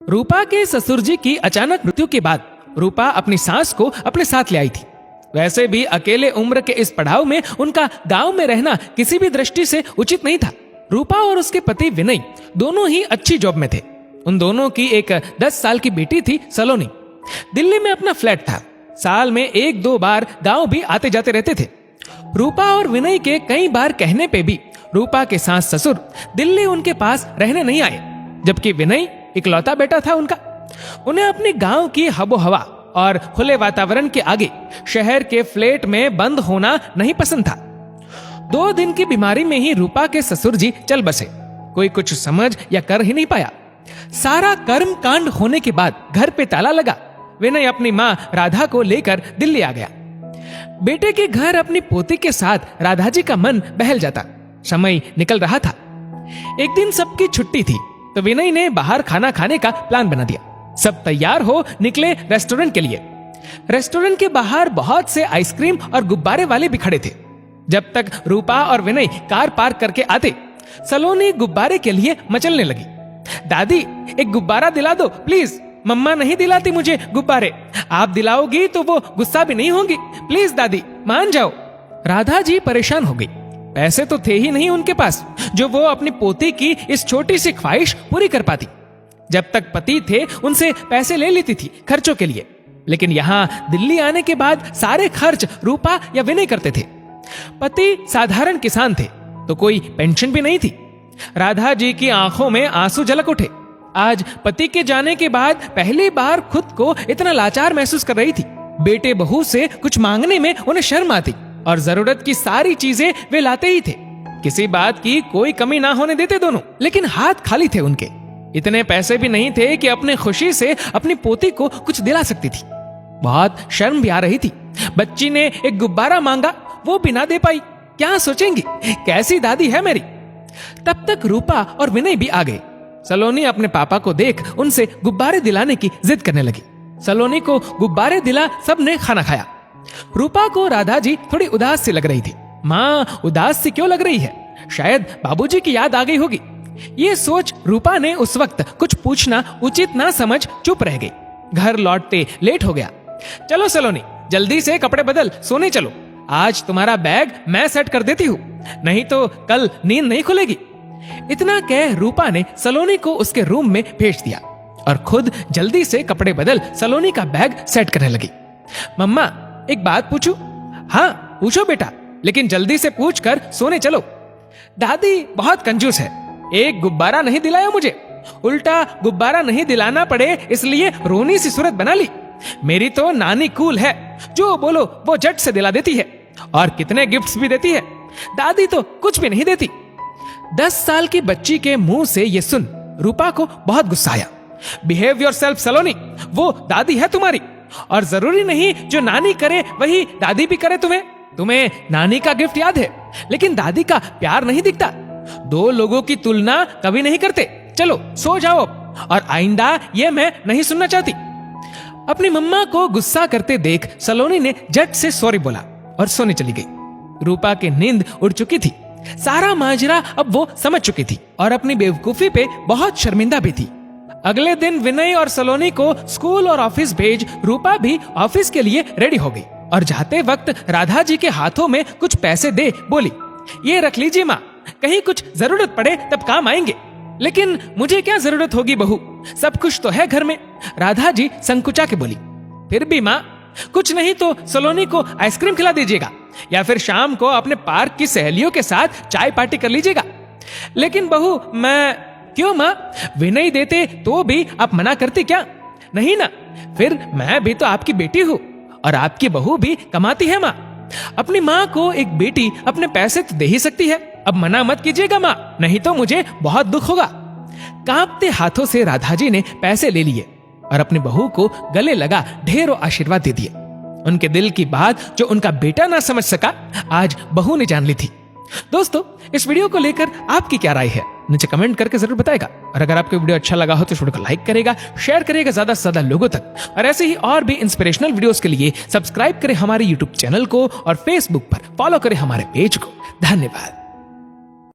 रूपा के ससुर जी की अचानक मृत्यु के बाद रूपा अपनी सास को अपने साथ ले आई थी। वैसे भी अकेले उम्र के इस पड़ाव में उनका गांव में रहना किसी भी दृष्टि से उचित नहीं था। रूपा और उसके पति विनय दोनों ही अच्छी जॉब में थे। उन दोनों की एक 10 साल की बेटी थी सलोनी। दिल्ली में अपना फ्लैट था। साल में 1-2 बार गांव भी आते जाते रहते थे। रूपा और विनय के कई बार कहने पे भी रूपा के सास ससुर दिल्ली उनके पास रहने नहीं आए, जबकि विनय इकलौता बेटा था उनका। उन्हें अपने गांव की हबो हवा और खुले वातावरण के आगे शहर के फ्लैट में बंद होना नहीं पसंद था। 2 दिन की बीमारी में ही रूपा के ससुर जी चल बसे। कोई कुछ समझ या कर ही नहीं पाया। सारा कर्म कांड होने के बाद घर पे ताला लगा। विनय अपनी माँ राधा को लेकर दिल्ली आ गया। बेटे के घर अपनी पोती के साथ राधा जी का मन बहल जाता। समय निकल रहा था। एक दिन सबकी छुट्टी थी तो विनय ने बाहर खाना खाने का प्लान बना दिया। सब तैयार हो निकले रेस्टोरेंट के लिए। रेस्टोरेंट के बाहर बहुत से आइसक्रीम और गुब्बारे वाले भी खड़े थे। जब तक रूपा और विनय कार पार्क करके आते, सलोनी गुब्बारे के लिए मचलने लगी। दादी, एक गुब्बारा दिला दो प्लीज। मम्मा नहीं दिलाती मुझे गुब्बारे। आप दिलाओगी तो वो गुस्सा भी नहीं होंगी। प्लीज दादी, मान जाओ। राधा जी परेशान हो गई। पैसे तो थे ही नहीं उनके पास जो वो अपनी पोती की इस छोटी सी ख्वाहिश पूरी कर पाती। जब तक पति थे उनसे पैसे ले लेती थी खर्चों के लिए, लेकिन यहाँ दिल्ली आने के बाद सारे खर्च रूपा या विनय करते थे। पति साधारण किसान थे तो कोई पेंशन भी नहीं थी। राधा जी की आंखों में आंसू झलक उठे। आज पति के जाने के बाद पहली बार खुद को इतना लाचार महसूस कर रही थी। बेटे बहू से कुछ मांगने में उन्हें शर्म आती और जरूरत की सारी चीजें वे लाते ही थे। किसी बात की कोई कमी ना होने देते दोनों, लेकिन हाथ खाली थे उनके। इतने पैसे भी नहीं थे कि अपने खुशी से अपनी पोती को कुछ दिला सकती थी। बहुत शर्म भी आ रही थी। बच्ची ने एक गुब्बारा मांगा, वो भी ना दे पाई। क्या सोचेंगी, कैसी दादी है मेरी। तब तक रूपा और विनय भी आ गए। सलोनी अपने पापा को देख उनसे गुब्बारे दिलाने की जिद करने लगी। सलोनी को गुब्बारे दिला सबने खाना खाया। रूपा को राधा जी थोड़ी उदास सी लग रही थी। माँ उदास सी क्यों लग रही है, शायद बाबूजी की याद आ गई होगी। ये सोच रूपा ने उस वक्त कुछ पूछना उचित ना समझ चुप रह गई। घर लौटते लेट हो गया। चलो सलोनी, जल्दी से कपड़े बदल, सोने चलो। आज तुम्हारा बैग मैं सेट कर देती हूँ, नहीं तो कल नींद नहीं खुलेगी। इतना कह रूपा ने सलोनी को उसके रूम में भेज दिया और खुद जल्दी से कपड़े बदल सलोनी का बैग सेट करने लगी। मम्मा, एक बात पूछूं? हाँ पूछो बेटा, लेकिन जल्दी से पूछ कर सोने चलो। दादी बहुत कंजूस है, एक गुब्बारा नहीं दिलाया मुझे, उल्टा गुब्बारा नहीं दिलाना पड़े इसलिए रोनी सी सूरत बना ली। मेरी तो नानी कूल है, जो बोलो वो झट से दिला देती है और कितने गिफ्ट्स भी देती है। दादी तो कुछ भी नहीं देती। 10 साल की बच्ची के मुंह से ये सुन रूपा को बहुत गुस्सा आया। बिहेव योरसेल्फ सलोनी, वो दादी है तुम्हारी और जरूरी नहीं जो नानी करे वही दादी भी करे। तुम्हें नानी का गिफ्ट याद है, लेकिन दादी का प्यार नहीं दिखता। 2 लोगों की तुलना कभी नहीं करते। चलो सो जाओ, और आइंदा ये मैं नहीं सुनना चाहती। अपनी मम्मा को गुस्सा करते देख सलोनी ने झट से सॉरी बोला और सोने चली गई। रूपा की नींद उड़ चुकी थी। सारा माजरा अब वो समझ चुकी थी और अपनी बेवकूफी पे बहुत शर्मिंदा भी थी। अगले दिन विनय और सलोनी को स्कूल और ऑफिस भेज रूपा भी ऑफिस के लिए रेडी हो गई और जाते वक्त राधा जी के हाथों में कुछ पैसे दे बोली, ये रख लीजिए माँ, कहीं कुछ जरूरत पड़े तब काम आएंगे। लेकिन मुझे क्या जरूरत होगी बहू, सब कुछ तो है घर में। राधा जी संकुचा के बोली। फिर भी माँ, कुछ नहीं तो सलोनी को आइसक्रीम खिला दीजिएगा या फिर शाम को अपने पार्क की सहेलियों के साथ चाय पार्टी कर लीजिएगा। लेकिन बहू मैं, क्यों माँ, विनय देते तो भी आप मना करती क्या? नहीं ना, फिर मैं भी तो आपकी बेटी हूँ और आपकी बहू भी कमाती है माँ। अपनी माँ को एक बेटी अपने पैसे तो दे ही सकती है। अब मना मत कीजिएगा माँ, नहीं तो मुझे बहुत दुख होगा। कांपते हाथों से राधा जी ने पैसे ले लिए और अपनी बहू को गले लगा ढेरों आशीर्वाद दे दिए। उनके दिल की बात जो उनका बेटा ना समझ सका, आज बहू ने जान ली थी। दोस्तों, इस वीडियो को लेकर आपकी क्या राय है, नीचे कमेंट करके जरूर बताएगा। और अगर आपको वीडियो अच्छा लगा हो तो इस वीडियो को लाइक करेगा, शेयर करेगा ज्यादा से ज्यादा लोगों तक। और ऐसे ही और भी इंस्पिरेशनल वीडियोस के लिए सब्सक्राइब करें हमारे यूट्यूब चैनल को और फेसबुक पर फॉलो करें हमारे पेज को। धन्यवाद।